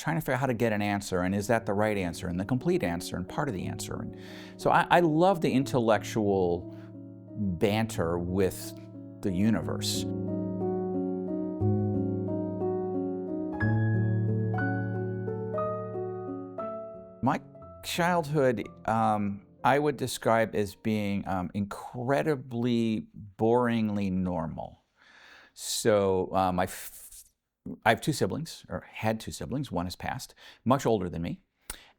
trying to figure out how to get an answer, and is that the right answer, and the complete answer, and part of the answer. And so I love the intellectual banter with the universe. My childhood, I would describe as being incredibly boringly normal. So I have two siblings, or had two siblings. One has passed, much older than me.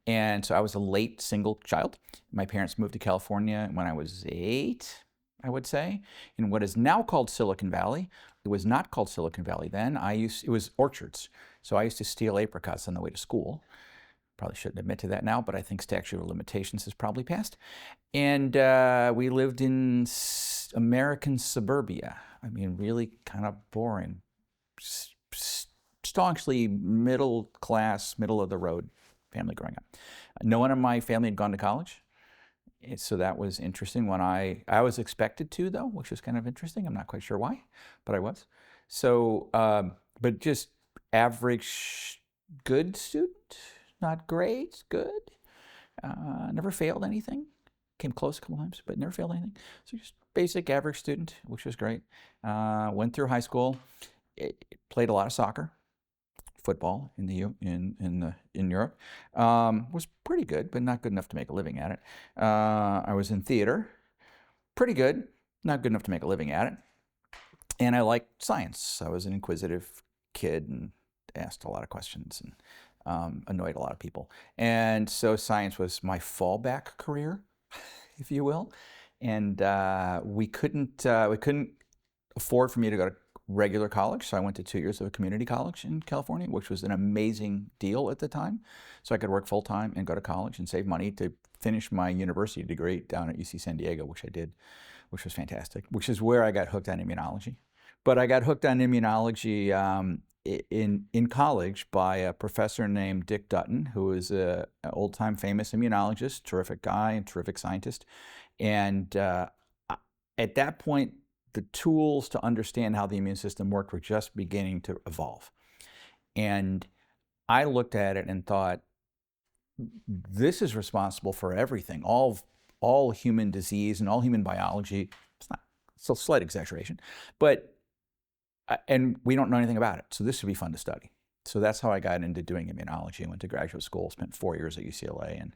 And so I was a late single child. My parents moved to California when I was 8, I would say, in what is now called Silicon Valley. It was not called Silicon Valley then. It was orchards. So I used to steal apricots on the way to school. Probably shouldn't admit to that now, but I think statute of limitations has probably passed. And we lived in American suburbia. I mean, really kind of boring. Staunchly middle class, middle of the road family growing up. No one in my family had gone to college. So that was interesting. When I was expected to, though, which was kind of interesting. I'm not quite sure why, but I was. So, but just average good student. Not great, good. Never failed anything. Came close a couple times, but never failed anything. So just basic average student, which was great. Went through high school. Played a lot of soccer, football in Europe. Was pretty good, but not good enough to make a living at it. I was in theater. Pretty good, not good enough to make a living at it. And I liked science. I was an inquisitive kid and asked a lot of questions and annoyed a lot of people. And so science was my fallback career, if you will. And we couldn't afford for me to go to regular college, so I went to 2 years of a community college in California, which was an amazing deal at the time. So I could work full-time and go to college and save money to finish my university degree down at UC San Diego, which I did, which was fantastic, which is where I got hooked on immunology. But I got hooked on immunology in college by a professor named Dick Dutton, who is an old-time famous immunologist, terrific guy and terrific scientist. And at that point, the tools to understand how the immune system worked were just beginning to evolve. And I looked at it and thought, this is responsible for everything, all human disease and all human biology. It's a slight exaggeration, but and we don't know anything about it. So this would be fun to study. So that's how I got into doing immunology. I went to graduate school, spent 4 years at UCLA,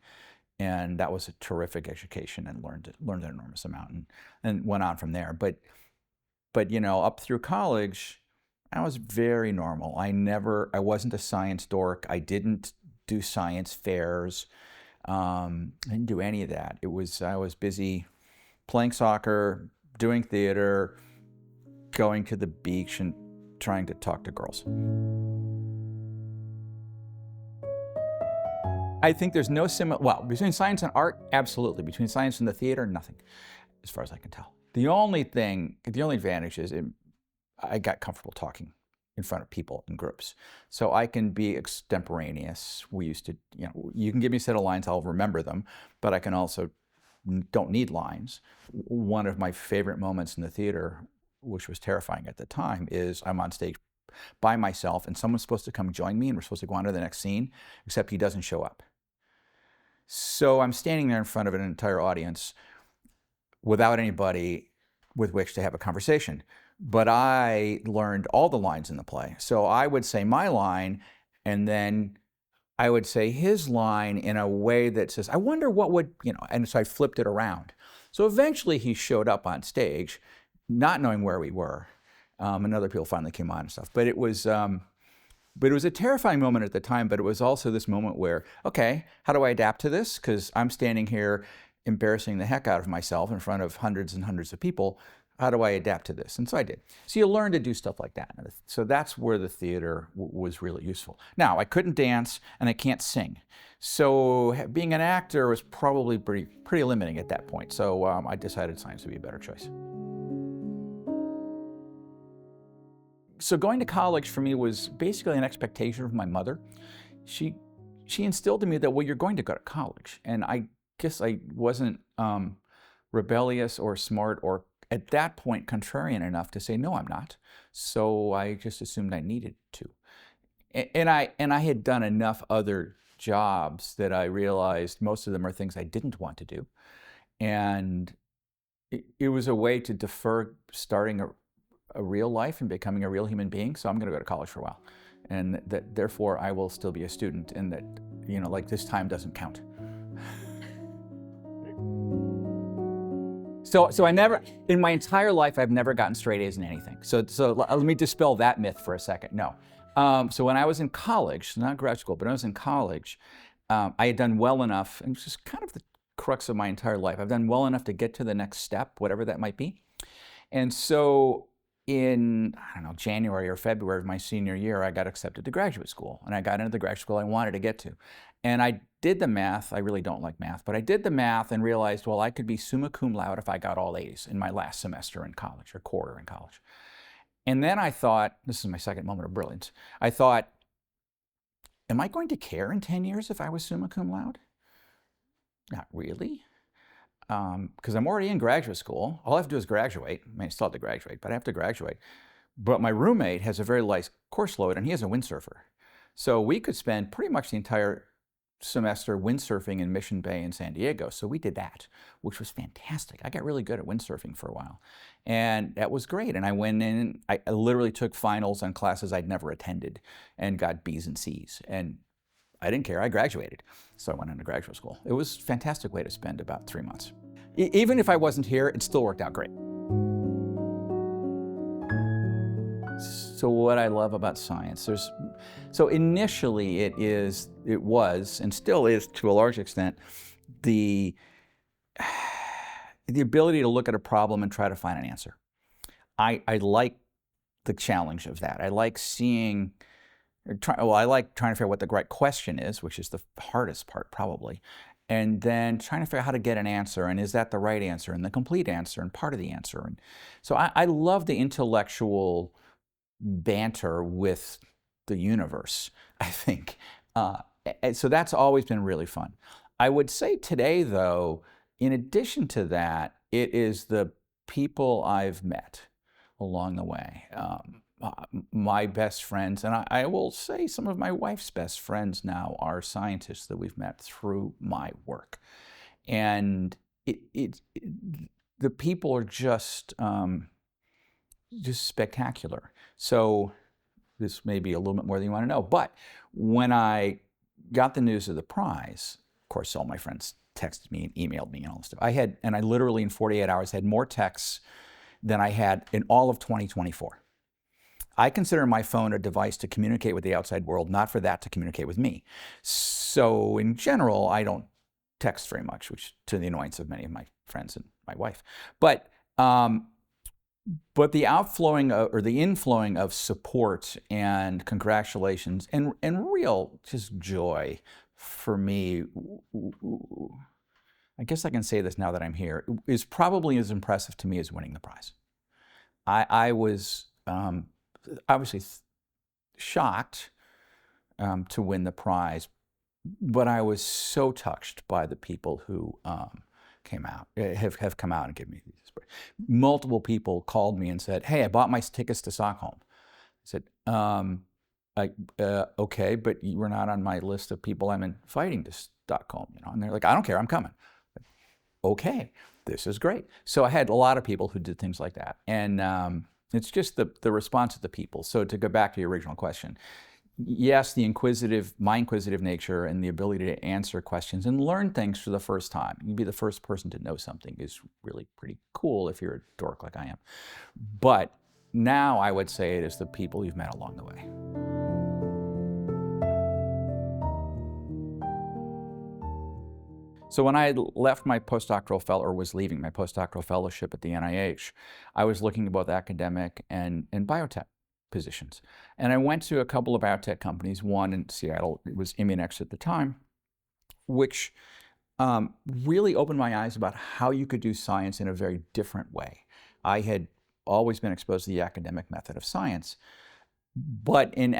and that was a terrific education, and learned an enormous amount, and went on from there. But you know, up through college, I was very normal. I wasn't a science dork. I didn't do science fairs. I didn't do any of that. I was busy playing soccer, doing theater, going to the beach, and trying to talk to girls. I think there's no between science and art, absolutely. Between science and the theater, nothing, as far as I can tell. The only advantage is I got comfortable talking in front of people in groups. So I can be extemporaneous. We used to, you can give me a set of lines, I'll remember them, but I can also don't need lines. One of my favorite moments in the theater, which was terrifying at the time, is I'm on stage by myself and someone's supposed to come join me and we're supposed to go on to the next scene, except he doesn't show up. So I'm standing there in front of an entire audience without anybody with which to have a conversation. But I learned all the lines in the play. So I would say my line, and then I would say his line in a way that says, I wonder what would, and so I flipped it around. So eventually he showed up on stage, not knowing where we were, and other people finally came on and stuff. But it was a terrifying moment at the time, but it was also this moment where, okay, how do I adapt to this? Because I'm standing here embarrassing the heck out of myself in front of hundreds and hundreds of people. How do I adapt to this? And so I did. So you learn to do stuff like that. So that's where the theater was really useful. Now, I couldn't dance and I can't sing. So being an actor was probably pretty limiting at that point. So I decided science would be a better choice. So going to college for me was basically an expectation of my mother. She instilled in me that, well, you're going to go to college. And I guess I wasn't rebellious or smart or at that point contrarian enough to say, no, I'm not. So I just assumed I needed to. And I had done enough other jobs that I realized most of them are things I didn't want to do. And it was a way to defer starting a real life and becoming a real human being. So I'm going to go to college for a while. And that therefore I will still be a student, and that, like, this time doesn't count. So I never, in my entire life, I've never gotten straight A's in anything. So let me dispel that myth for a second. No. So when I was in college, not grad school, but when I was in college, I had done well enough, and this is kind of the crux of my entire life. I've done well enough to get to the next step, whatever that might be. And so in, I don't know, January or February of my senior year, I got accepted to graduate school, and I got into the graduate school I wanted to get to. And I did the math. I really don't like math, but I did the math and realized, well, I could be summa cum laude if I got all A's in my last semester in college, or quarter in college. And then I thought, this is my second moment of brilliance, I thought, am I going to care in 10 years if I was summa cum laude? Not really. Because I'm already in graduate school. All I have to do is graduate. I mean, I still have to graduate, but I have to graduate. But my roommate has a very light course load, and he is a windsurfer. So we could spend pretty much the entire semester windsurfing in Mission Bay in San Diego. So we did that, which was fantastic. I got really good at windsurfing for a while. And that was great. And I went in, I literally took finals on classes I'd never attended and got B's and C's. And I didn't care. I graduated. So I went into graduate school. It was a fantastic way to spend about 3 months. Even if I wasn't here, it still worked out great. So what I love about science, so initially it was, and still is to a large extent, the ability to look at a problem and try to find an answer. I like the challenge of that. I like seeing, I like trying to figure out what the right question is, which is the hardest part probably, and then trying to figure out how to get an answer, and is that the right answer, and the complete answer, and part of the answer. And so I love the intellectual banter with the universe, I think. So that's always been really fun. I would say today, though, in addition to that, it is the people I've met along the way. My best friends, and I will say some of my wife's best friends now are scientists that we've met through my work. And the people are just spectacular. So this may be a little bit more than you want to know, but when I got the news of the prize, of course, all my friends texted me and emailed me and all this stuff. I literally in 48 hours had more texts than I had in all of 2024. I consider my phone a device to communicate with the outside world, not for that to communicate with me. So in general, I don't text very much, which to the annoyance of many of my friends and my wife. But the outflowing or the inflowing of support and congratulations and real just joy for me, I guess I can say this now that I'm here, is probably as impressive to me as winning the prize. I was obviously shocked to win the prize, but I was so touched by the people who have come out and given me these. Multiple people called me and said, "Hey, I bought my tickets to Stockholm." I said, "Okay, but you were not on my list of people I'm inviting to Stockholm." And they're like, "I don't care, I'm coming." Okay, this is great. So I had a lot of people who did things like that, and it's just the response of the people. So to go back to your original question, yes, my inquisitive nature and the ability to answer questions and learn things for the first time. You'd be the first person to know something is really pretty cool if you're a dork like I am. But now I would say it is the people you've met along the way. So when I had left my postdoctoral fellow, or was leaving my postdoctoral fellowship at the NIH, I was looking at both academic and biotech positions. And I went to a couple of biotech companies, one in Seattle, it was Immunex at the time, which really opened my eyes about how you could do science in a very different way. I had always been exposed to the academic method of science, but in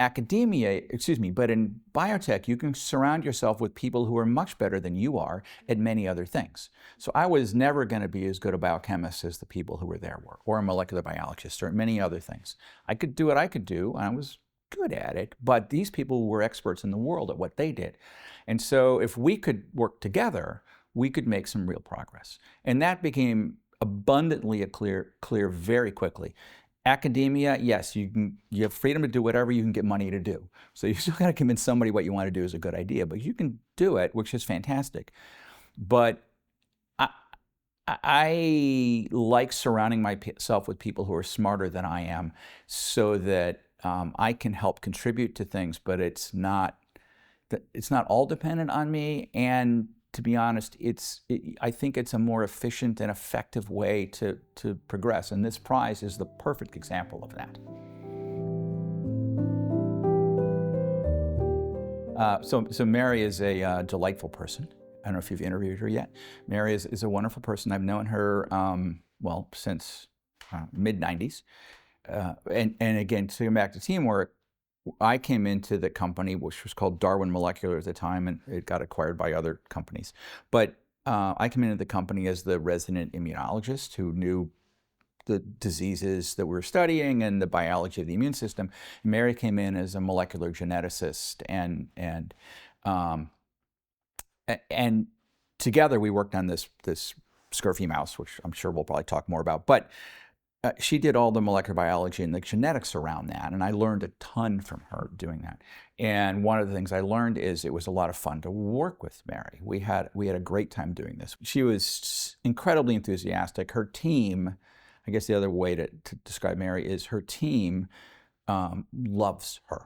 biotech, you can surround yourself with people who are much better than you are at many other things. So I was never going to be as good a biochemist as the people who were there were, or a molecular biologist, or many other things. I could do what I could do, and I was good at it, but these people were experts in the world at what they did. And so if we could work together, we could make some real progress. And that became abundantly clear very quickly. Academia, yes, you have freedom to do whatever you can get money to do. So you still got to convince somebody what you want to do is a good idea, but you can do it, which is fantastic. But I like surrounding myself with people who are smarter than I am, so that I can help contribute to things, but it's not all dependent on me. And to be honest, I think it's a more efficient and effective way to progress. And this prize is the perfect example of that. So Mary is a delightful person. I don't know if you've interviewed her yet. Mary is a wonderful person. I've known her, well, since mid-90s. And again, to come back to teamwork, I came into the company, which was called Darwin Molecular at the time, and it got acquired by other companies. But I came into the company as the resident immunologist who knew the diseases that we were studying and the biology of the immune system. Mary came in as a molecular geneticist, and together we worked on this scurfy mouse, which I'm sure we'll probably talk more about. But she did all the molecular biology and the genetics around that, and I learned a ton from her doing that. And one of the things I learned is it was a lot of fun to work with Mary. We had a great time doing this. She was incredibly enthusiastic. Her team, I guess the other way to describe Mary is her team loves her.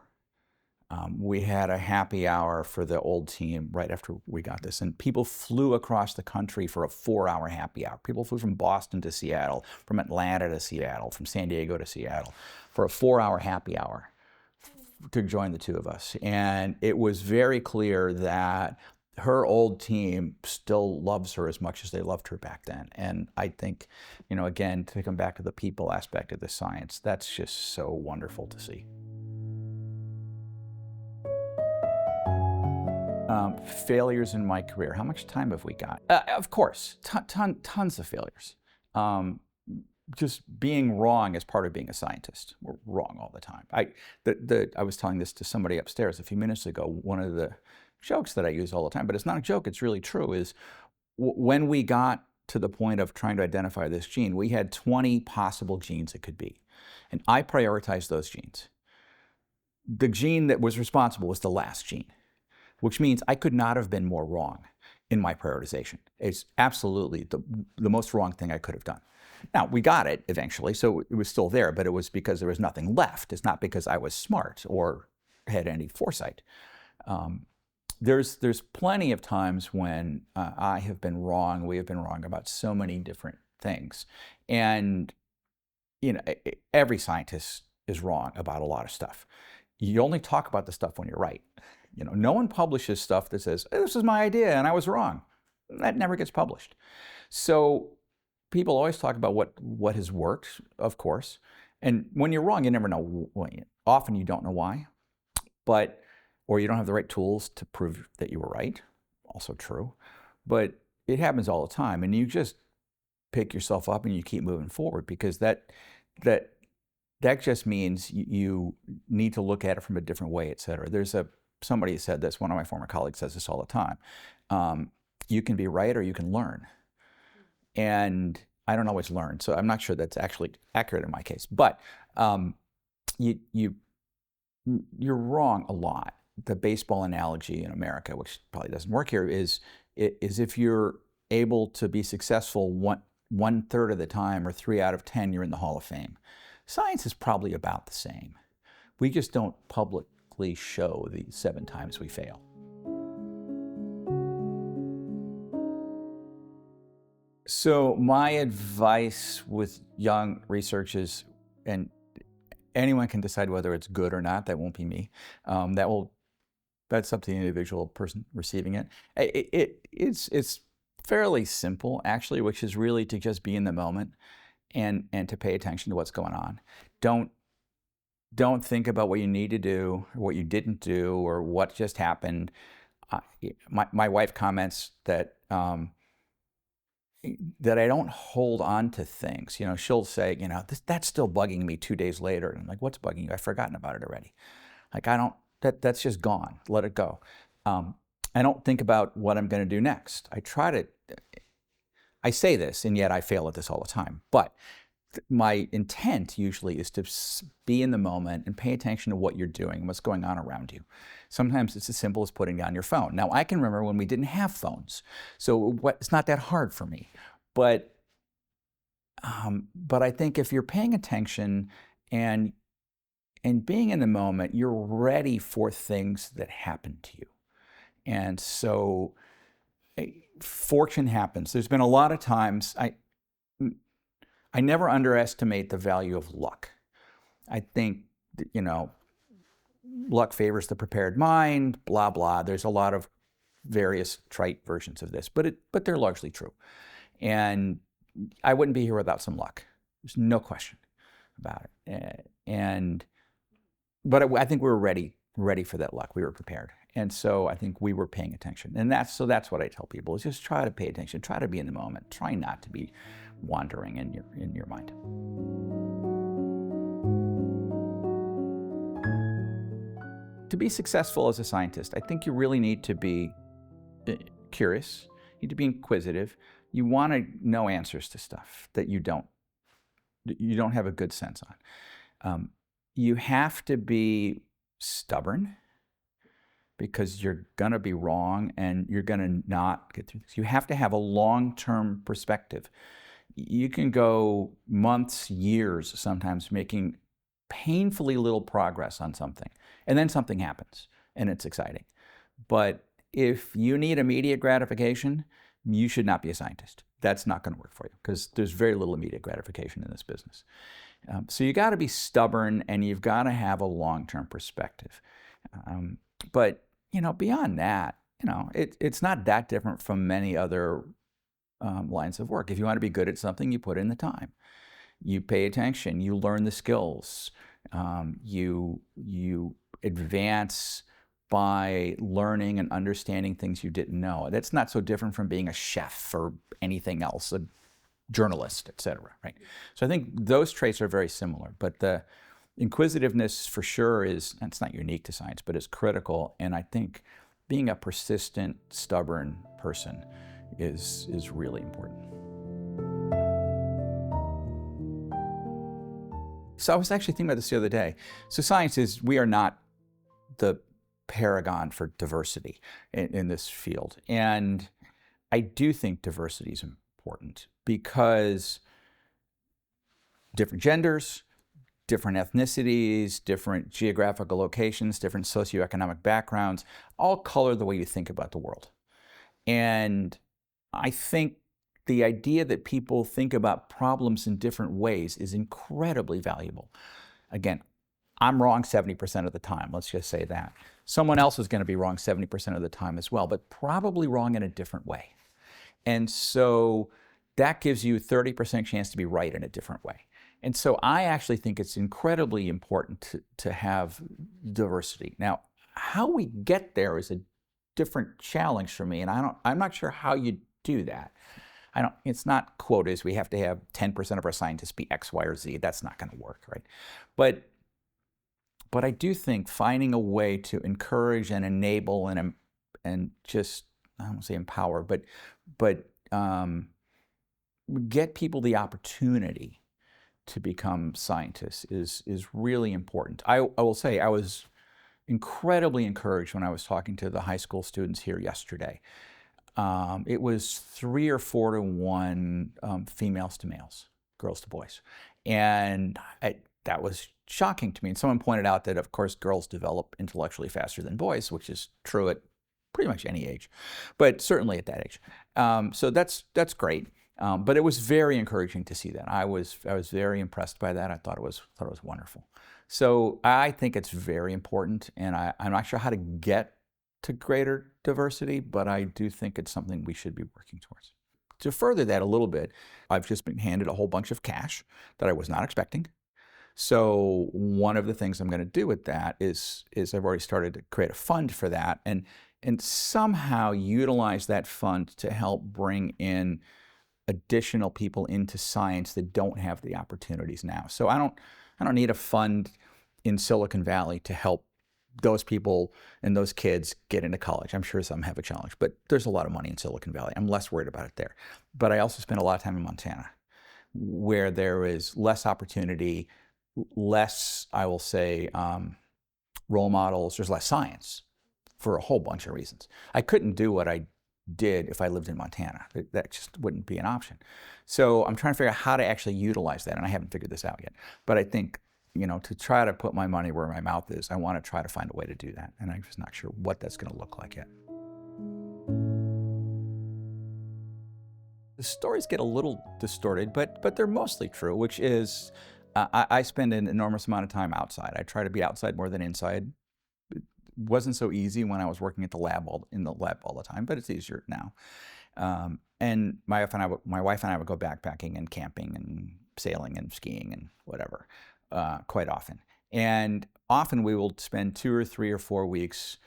We had a happy hour for the old team right after we got this, and people flew across the country for a 4-hour happy hour. People flew from Boston to Seattle, from Atlanta to Seattle, from San Diego to Seattle for a 4-hour happy hour to join the two of us. And it was very clear that her old team still loves her as much as they loved her back then. And I think, again, to come back to the people aspect of the science, that's just so wonderful to see. Failures in my career. How much time have we got? Of course, tons of failures. Just being wrong is part of being a scientist. We're wrong all the time. I was telling this to somebody upstairs a few minutes ago. One of the jokes that I use all the time, but it's not a joke, it's really true, is when we got to the point of trying to identify this gene, we had 20 possible genes it could be. And I prioritized those genes. The gene that was responsible was the last gene, which means I could not have been more wrong in my prioritization. It's absolutely the most wrong thing I could have done. Now, we got it eventually, so it was still there, but it was because there was nothing left. It's not because I was smart or had any foresight. There's plenty of times when I have been wrong, we have been wrong about so many different things. And every scientist is wrong about a lot of stuff. You only talk about the stuff when you're right. No one publishes stuff that says, this is my idea and I was wrong. That never gets published. So people always talk about what has worked, of course. And when you're wrong, you never know. Often you don't know why, or you don't have the right tools to prove that you were right. Also true. But it happens all the time. And you just pick yourself up and you keep moving forward, because that just means you need to look at it from a different way, et cetera. Somebody said this, one of my former colleagues says this all the time. You can be right or you can learn. And I don't always learn, so I'm not sure that's actually accurate in my case. But you're wrong a lot. The baseball analogy in America, which probably doesn't work here, is if you're able to be successful one third of the time, or 3 out of 10, you're in the Hall of Fame. Science is probably about the same. We just don't publicly show the 7 times we fail. So my advice with young research is, and anyone can decide whether it's good or not, that won't be me. That's up to the individual person receiving it. It's fairly simple, actually, which is really to just be in the moment and to pay attention to what's going on. Don't think about what you need to do, or what you didn't do, or what just happened. My wife comments that I don't hold on to things. She'll say, that's still bugging me 2 days later. And I'm like, what's bugging you? I've forgotten about it already. Like that's just gone. Let it go. I don't think about what I'm going to do next. I say this, and yet I fail at this all the time. But my intent usually is to be in the moment and pay attention to what you're doing, what's going on around you. Sometimes it's as simple as putting down your phone. Now, I can remember when we didn't have phones, so it's not that hard for me. But I think if you're paying attention and being in the moment, you're ready for things that happen to you. And so fortune happens. There's been a lot of times, I never underestimate the value of luck. I think, luck favors the prepared mind, blah, blah. There's a lot of various trite versions of this, but they're largely true. And I wouldn't be here without some luck. There's no question about it. But I think we were ready for that luck. We were prepared. And so I think we were paying attention. And that's what I tell people is just try to pay attention, try to be in the moment, try not to be wandering in your mind. To be successful as a scientist, I think you really need to be curious, you need to be inquisitive. You want to know answers to stuff that you don't have a good sense on. You have to be stubborn because you're going to be wrong and you're going to not get through this. You have to have a long-term perspective. You can go months, years, sometimes making painfully little progress on something, and then something happens, and it's exciting. But if you need immediate gratification, you should not be a scientist. That's not going to work for you because there's very little immediate gratification in this business. So you got to be stubborn, and you've got to have a long-term perspective. But beyond that, it's not that different from many other lines of work. If you want to be good at something, you put in the time. You pay attention. You learn the skills. You advance by learning and understanding things you didn't know. That's not so different from being a chef or anything else, a journalist, et cetera, right? So I think those traits are very similar. But the inquisitiveness for sure it's not unique to science, but it's critical. And I think being a persistent, stubborn person is really important. So I was actually thinking about this the other day. So we are not the paragon for diversity in this field. And I do think diversity is important because different genders, different ethnicities, different geographical locations, different socioeconomic backgrounds, all color the way you think about the world. And I think the idea that people think about problems in different ways is incredibly valuable. Again, I'm wrong 70% of the time, let's just say that. Someone else is going to be wrong 70% of the time as well, but probably wrong in a different way. And so that gives you 30% chance to be right in a different way. And so I actually think it's incredibly important to have diversity. Now, how we get there is a different challenge for me, and I'm not sure how you do that. It's not quotas. We have to have 10% of our scientists be X, Y, or Z. That's not going to work, right? But I do think finding a way to encourage and enable and just, I don't want to say empower, but get people the opportunity to become scientists is really important. I will say I was incredibly encouraged when I was talking to the high school students here yesterday. It was 3 or 4 to 1 females to males, girls to boys. And that was shocking to me. And someone pointed out that, of course, girls develop intellectually faster than boys, which is true at pretty much any age, but certainly at that age. So that's great. But it was very encouraging to see that. I was very impressed by that. I thought it was wonderful. So I think it's very important, and I'm not sure how to get to greater diversity, but I do think it's something we should be working towards. To further that a little bit, I've just been handed a whole bunch of cash that I was not expecting. So one of the things I'm going to do with that is I've already started to create a fund for that and somehow utilize that fund to help bring in additional people into science that don't have the opportunities now. So I don't need a fund in Silicon Valley to help those people and those kids get into college. I'm sure some have a challenge, but there's a lot of money in Silicon Valley. I'm less worried about it there. But I also spent a lot of time in Montana, where there is less opportunity, less, I will say, role models. There's less science for a whole bunch of reasons. I couldn't do what I did if I lived in Montana. That just wouldn't be an option. So I'm trying to figure out how to actually utilize that, and I haven't figured this out yet. But I think, to try to put my money where my mouth is, I want to try to find a way to do that, and I'm just not sure what that's going to look like yet. The stories get a little distorted, but they're mostly true, which is I spend an enormous amount of time outside. I try to be outside more than inside. It wasn't so easy when I was working at the lab in the lab all the time, but it's easier now. And my wife and I would go backpacking and camping and sailing and skiing and whatever quite often. And often we will spend 2 or 3 or 4 weeks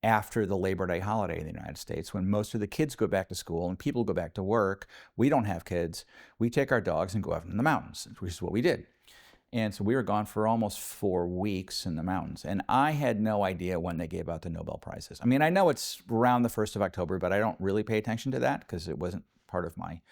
after the Labor Day holiday in the United States, when most of the kids go back to school and people go back to work. We don't have kids. We take our dogs and go out in the mountains, which is what we did. And so we were gone for almost 4 weeks in the mountains. And I had no idea when they gave out the Nobel Prizes. I mean, I know it's around the 1st of October, but I don't really pay attention to that because it wasn't part of my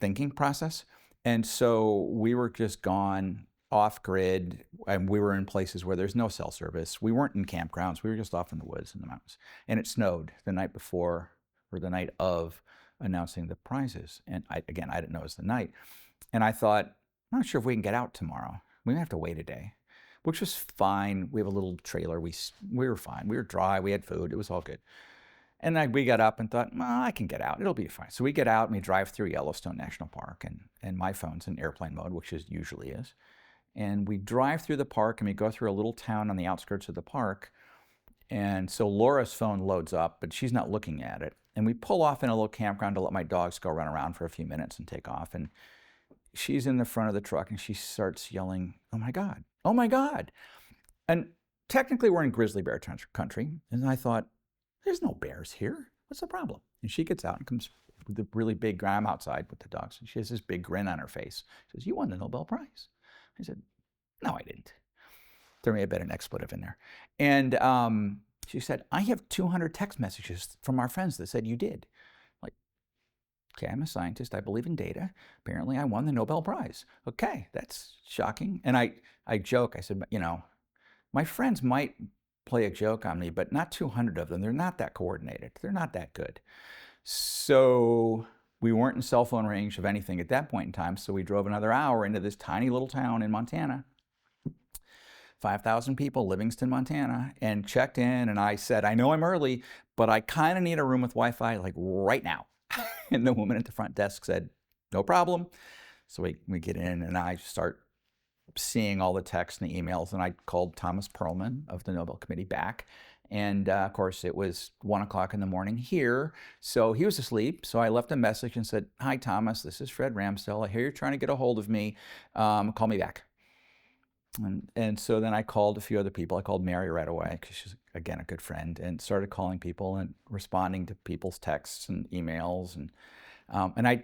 thinking process. And so we were just gone off grid, and we were in places where there's no cell service. We weren't in campgrounds. We were just off in the woods in the mountains. And it snowed the night before, or the night of announcing the prizes. And I didn't know it was the night. And I thought, I'm not sure if we can get out tomorrow. We may have to wait a day, which was fine. We have a little trailer. We were fine. We were dry. We had food. It was all good. And we got up and thought, well, I can get out. It'll be fine. So we get out and we drive through Yellowstone National Park, and my phone's in airplane mode, which it usually is. And we drive through the park and we go through a little town on the outskirts of the park. And so Laura's phone loads up, but she's not looking at it. And we pull off in a little campground to let my dogs go run around for a few minutes and take off. And she's in the front of the truck and she starts yelling, "Oh my God, oh my God." And technically we're in grizzly bear country. And I thought, there's no bears here. What's the problem? And she gets out and comes with a really big grin. I'm outside with the dogs. And she has this big grin on her face. She says, "You won the Nobel Prize." I said, "No, I didn't." There may have been an expletive in there. And she said, "I have 200 text messages from our friends that said you did." Like, okay, I'm a scientist. I believe in data. Apparently I won the Nobel Prize. Okay, that's shocking. And I joke. I said, my friends might play a joke on me, but not 200 of them. They're not that coordinated. They're not that good. So we weren't in cell phone range of anything at that point in time, so we drove another hour into this tiny little town in Montana, 5,000 people, Livingston, Montana, and checked in, and I said, "I know I'm early, but I kind of need a room with Wi-Fi, like right now." And the woman at the front desk said, "No problem." So we get in, and I start seeing all the texts and the emails, and I called Thomas Perlman of the Nobel Committee back. And of course, it was 1 o'clock in the morning here. So he was asleep. So I left a message and said, "Hi, Thomas, this is Fred Ramsdell. I hear you're trying to get a hold of me. Call me back." And so then I called a few other people. I called Mary right away because she's, again, a good friend, and started calling people and responding to people's texts and emails. And I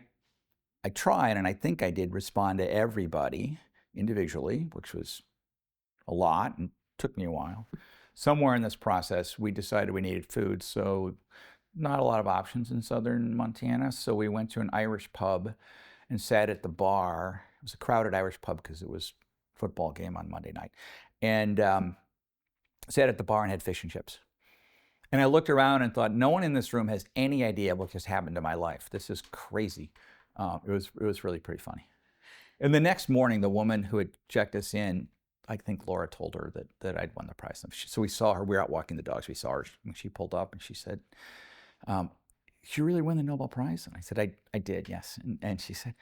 tried, and I think I did respond to everybody individually, which was a lot and took me a while. Somewhere in this process, we decided we needed food, so not a lot of options in southern Montana, so we went to an Irish pub and sat at the bar. It was a crowded Irish pub because it was a football game on Monday night. And sat at the bar and had fish and chips. And I looked around and thought, no one in this room has any idea what just happened to my life. This is crazy. It was really pretty funny. And the next morning, the woman who had checked us in, I think Laura told her that I'd won the prize. So we saw her. We were out walking the dogs. We saw her when she pulled up, and she said, "Did you really win the Nobel Prize?" And I said, I did, yes. And she said,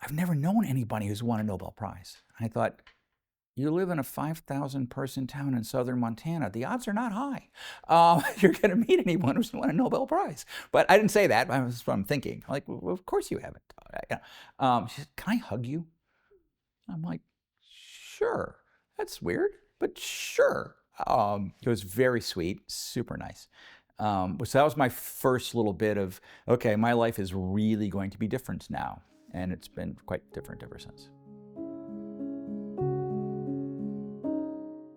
"I've never known anybody who's won a Nobel Prize." And I thought, you live in a 5,000 person town in southern Montana. The odds are not high. You're going to meet anyone who's won a Nobel Prize. But I didn't say that. That's what I'm thinking. Like, well, of course you haven't. She said, "Can I hug you?" I'm like, "Sure. That's weird, but sure." It was very sweet, super nice. So that was my first little bit of, okay, my life is really going to be different now. And it's been quite different ever since.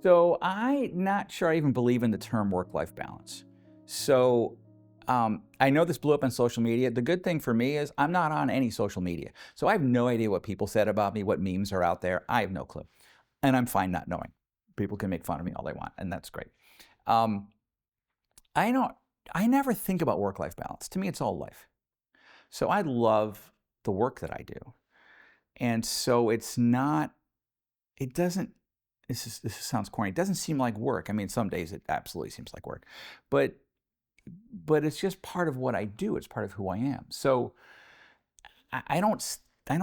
So I'm not sure I even believe in the term work-life balance. So I know this blew up on social media. The good thing for me is I'm not on any social media. So I have no idea what people said about me, what memes are out there. I have no clue. And I'm fine not knowing. People can make fun of me all they want, and that's great. Um, I don't, I never think about work-life balance. To me, it's all life. So I love the work that I do. And so it's not, it doesn't, this sounds corny. It doesn't seem like work. I mean, some days it absolutely seems like work, but it's just part of what I do. It's part of who I am. So I don't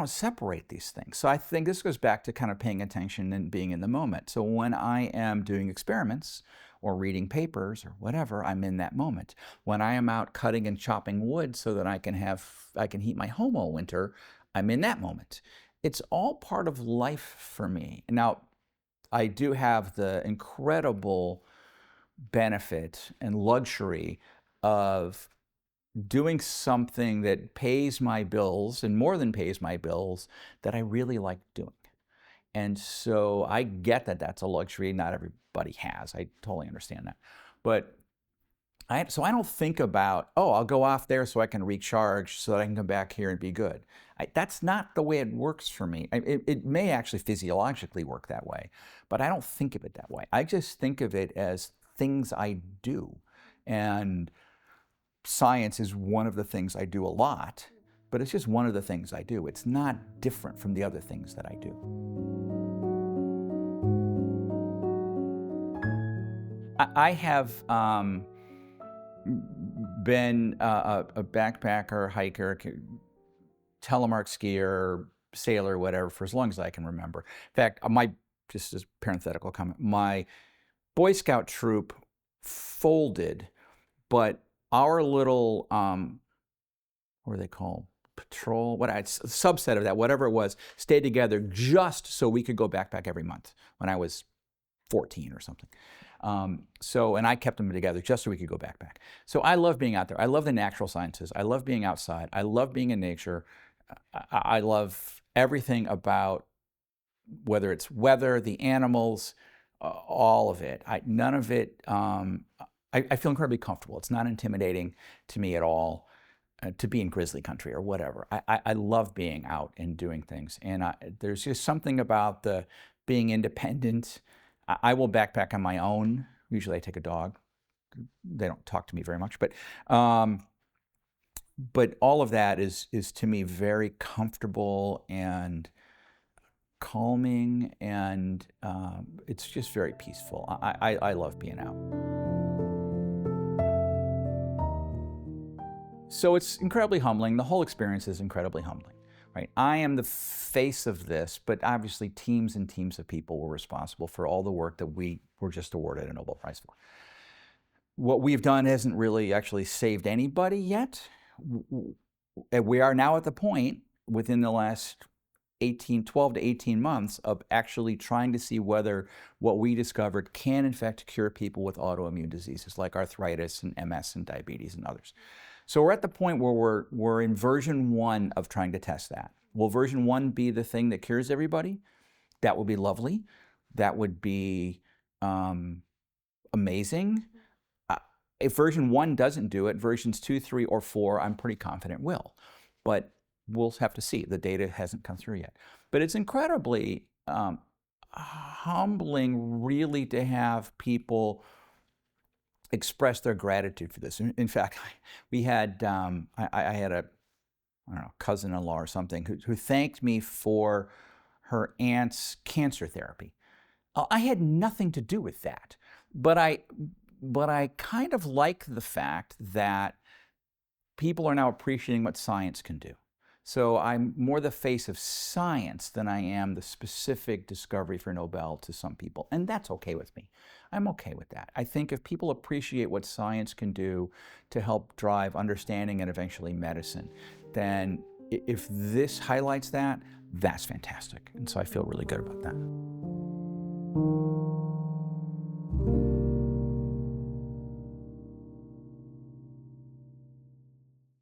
separate these things. So I think this goes back to kind of paying attention and being in the moment. So when I am doing experiments or reading papers or whatever, I'm in that moment. When I am out cutting and chopping wood so that I can heat my home all winter, I'm in that moment. It's all part of life for me. Now, I do have the incredible benefit and luxury of doing something that pays my bills and more than pays my bills that I really like doing. And so I get that that's a luxury not everybody has. I totally understand that. But so I don't think about, oh, I'll go off there so I can recharge so that I can come back here and be good. That's not the way it works for me. It may actually physiologically work that way, but I don't think of it that way. I just think of it as things I do. And science is one of the things I do a lot, but it's just one of the things I do. It's not different from the other things that I do. I have been a backpacker, hiker, telemark skier, sailor, whatever, for as long as I can remember. In fact, just as parenthetical comment, my Boy Scout troop folded, but our little, what are they called? Patrol, subset of that, whatever it was, stayed together just so we could go backpack every month when I was 14 or something. And I kept them together just so we could go backpack. So I love being out there. I love the natural sciences. I love being outside. I love being in nature. I love everything about whether it's weather, the animals, all of it. None of it, I feel incredibly comfortable. It's not intimidating to me at all to be in grizzly country or whatever. I love being out and doing things. And there's just something about the being independent. I will backpack on my own. Usually I take a dog. They don't talk to me very much, but all of that is to me very comfortable and calming, and it's just very peaceful. I love being out. So it's incredibly humbling. The whole experience is incredibly humbling, right? I am the face of this, but obviously teams and teams of people were responsible for all the work that we were just awarded a Nobel Prize for. What we've done hasn't really actually saved anybody yet. We are now at the point within the last 12 to 18 months of actually trying to see whether what we discovered can in fact cure people with autoimmune diseases like arthritis and MS and diabetes and others. So we're at the point where we're in version 1 of trying to test that. Will version 1 be the thing that cures everybody? That would be lovely. That would be amazing. If version 1 doesn't do it, versions 2, 3, or 4, I'm pretty confident will. But we'll have to see. The data hasn't come through yet. But it's incredibly humbling, really, to have people express their gratitude for this. In fact, we had, I had a, I don't know, cousin-in-law or something who thanked me for her aunt's cancer therapy. I had nothing to do with that, but I kind of like the fact that people are now appreciating what science can do. So I'm more the face of science than I am the specific discovery for Nobel to some people, and that's okay with me. I'm okay with that. I think if people appreciate what science can do to help drive understanding and eventually medicine, then if this highlights that, that's fantastic. And so I feel really good about that.